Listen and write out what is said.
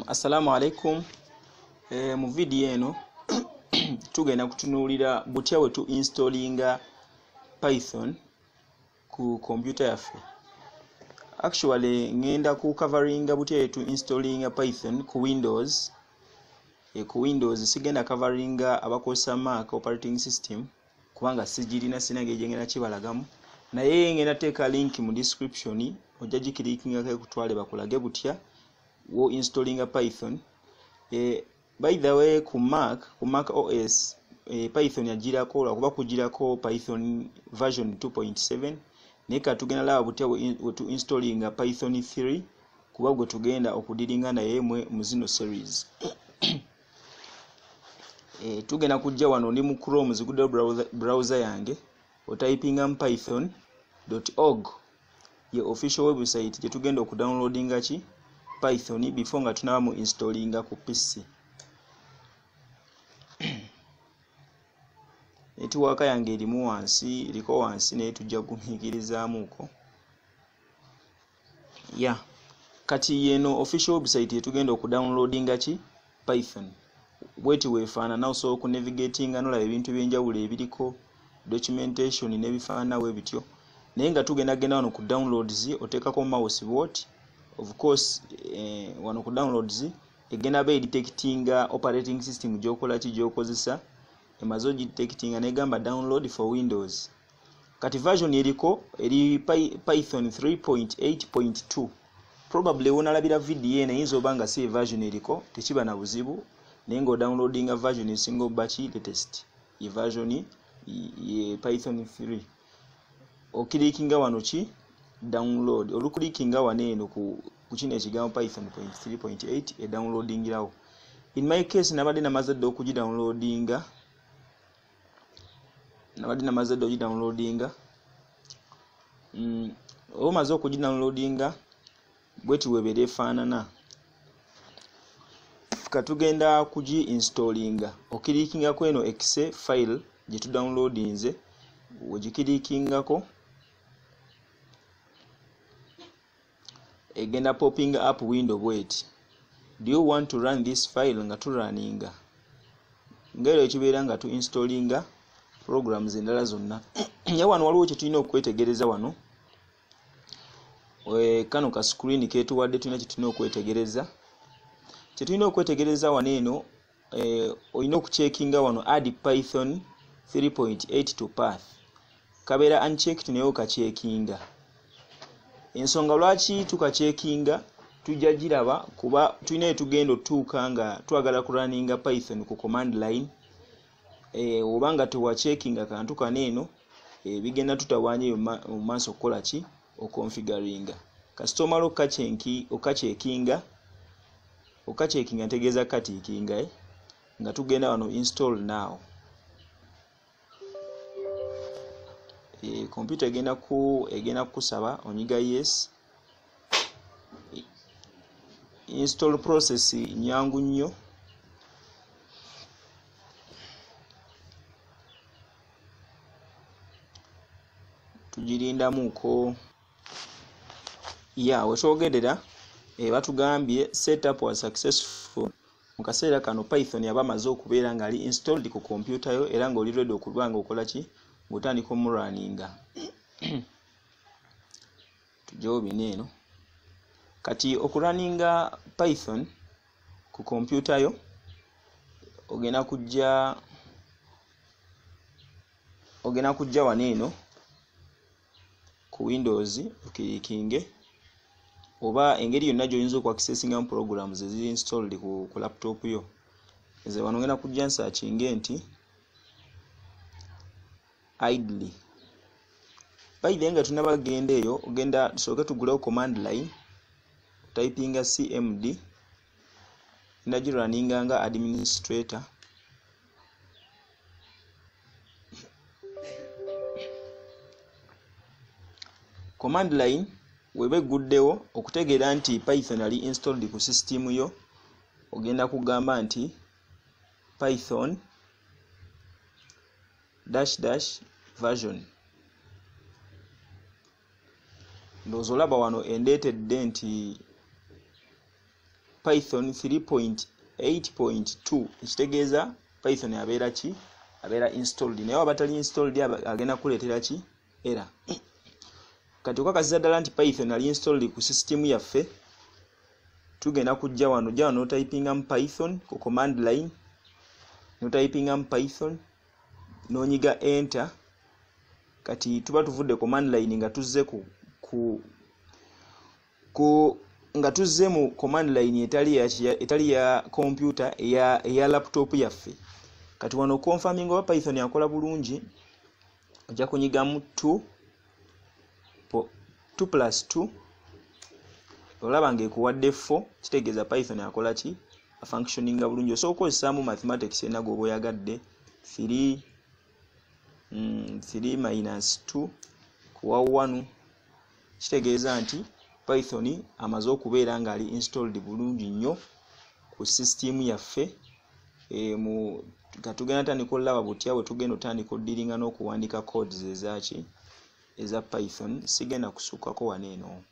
Assalamu alaikum. Mu video eno tugenda kutunuulira butya we tu installinga Python ku computer yaffe. Actually ngenda ku coveringa butya we tu installinga Python ku Windows. Ku Windows sigenda coveringa abakozesa Mac operating system kubanga sijirina sinage jengena kibalagamu. Naye ngenda teeka link mu description ojja gikilikinga ke kutwale bakulage butya wo installing a Python. By the way ku Mac OS Python yagirako lwakuba kugirako Python version 2.7 neka tugenda laba butya we tu installing a Python 3 kuba gwe tugenda okudiringa naye mwe mu zino series. Tugenda kujja wano ndi mu Chrome zigude browser yange otypinga python.org ye official website gye tugenda okudownloadinga ki Python before nga tunamu installinga ku PC. Netiwaka yange erimu wansi eriko wansi naye tujja kumikirizaamuko. Kati yeno official website yetugenda okudownloadinga ki Python. Bweti wefaanana osobola okunavigatinga nolaba ebintu ebyenjawulo ebiriko documentation n'ebifaanana we bityo. Naye nga tugenda wano ku downloads oteekako mouse bwoti. Of course wano ku downloads egenda be detectinga operating system gyokola ki gyokozesa emazo detectinga negamba download for Windows. Kati version eriko eri Python 3.8.2. Probably wonalabira video ene yinza obanga si version eriko tekiba na buzibu naye nga downloadinga version esinga bachi latest ye version ye Python 3 okilikinga wano ki download olukulikinga waneno ku kino ekigambo Python 3.8 e downloadingirawo. In my case nabadde namaze dde okugidownloadinga omaze okugidownloadinga bweti webere efaanana. Katugenda kugi installinga okilikinga kweno exe file gye tu downloadinze wegikilikingako egenda popping up window bweti. Do you want to run this file nga turaninga ngero ekibeera nga tu installinga programs endala zonna. Ya wano waliwo kye tulina okwetegereza wano kano ka screen ketuwadde tulina kye tulina okwetegereza. Kye tulina okwetegereza wano eno olina okucheckinga wano add Python 3.8 to path kabeera unchecked naye okacheckinga. Ensonga lwaki tukacheckinga tujja giraba kuba tulina etugenda otuuka nga twagala kuraninga Python ku command line obanga tuwacheckinga kantu kaneeno bigenda tutawanyeyo mu maaso okukola ki okonfiguringa. Kasita omala okacheckinga ntegeeza katiikinga nga tugenda wano install now. Computer egenda kusaba onyiga yes. Install process nyangu nnyo. Tugirindamuko wetwogerera batugambye setup was successful. Mu kaseera kano Python yaba amaze okubeera nga ali installed ku computer yo era nga oli ready okubanga okola ki ng'otandika omuraninga. Tujjawo bineeno. Kati okuraninga Python ku computer yo ogenda kujja waneeno ku Windows okilikinge oba engeri yonna gy'oyinza okwaccessinga mu programs eziri installed ku laptop yo. Nze wano ngenda kujja nsachinge nti idly. By the nga tunabagenda eyo ogenda tusooke tugulewo command line typinga cmd ndagiraninga nga administrator. Command line webe guddewo okutegeera nti Python ali installed ku system yo ogenda kugamba nti Python -- version. Ndowooza olaba wano endeetedde nti Python 3.8.2 ekitegeeza Python abeera ki? Abeera installed. Naye waba tali installed agenda kuleetera ki? Error. Kati okakasiza ddala nti Python ali installed ku system yaffe, tugenda kujja wano typinga mu Python ku command line, typinga mu Python n'onyiga enter. Kati tuba tuvudde command line nga tuzze nga tuzze mu command line etali ya computer eya laptop yaffe. Kati wano confirming oba Python akola bulungi, ojja kunyigamu 2+2, olaba ng'ekuwadde 4, kitegeeza Python akola ki? Functioninga bulungi. Osobola okukozesaamu mathematics yenna gwoba oyagadde. 3 - 2 kuwa 1, kitegeeza nti Python amaze okubeera ng'ali installed bulungi nnyo ku system yaffe. Katugenda tandika olaba butya bwe tugenda otandika oddiringa n'okuwandiika codes eza Python. Sigenda kusukkako wano eno.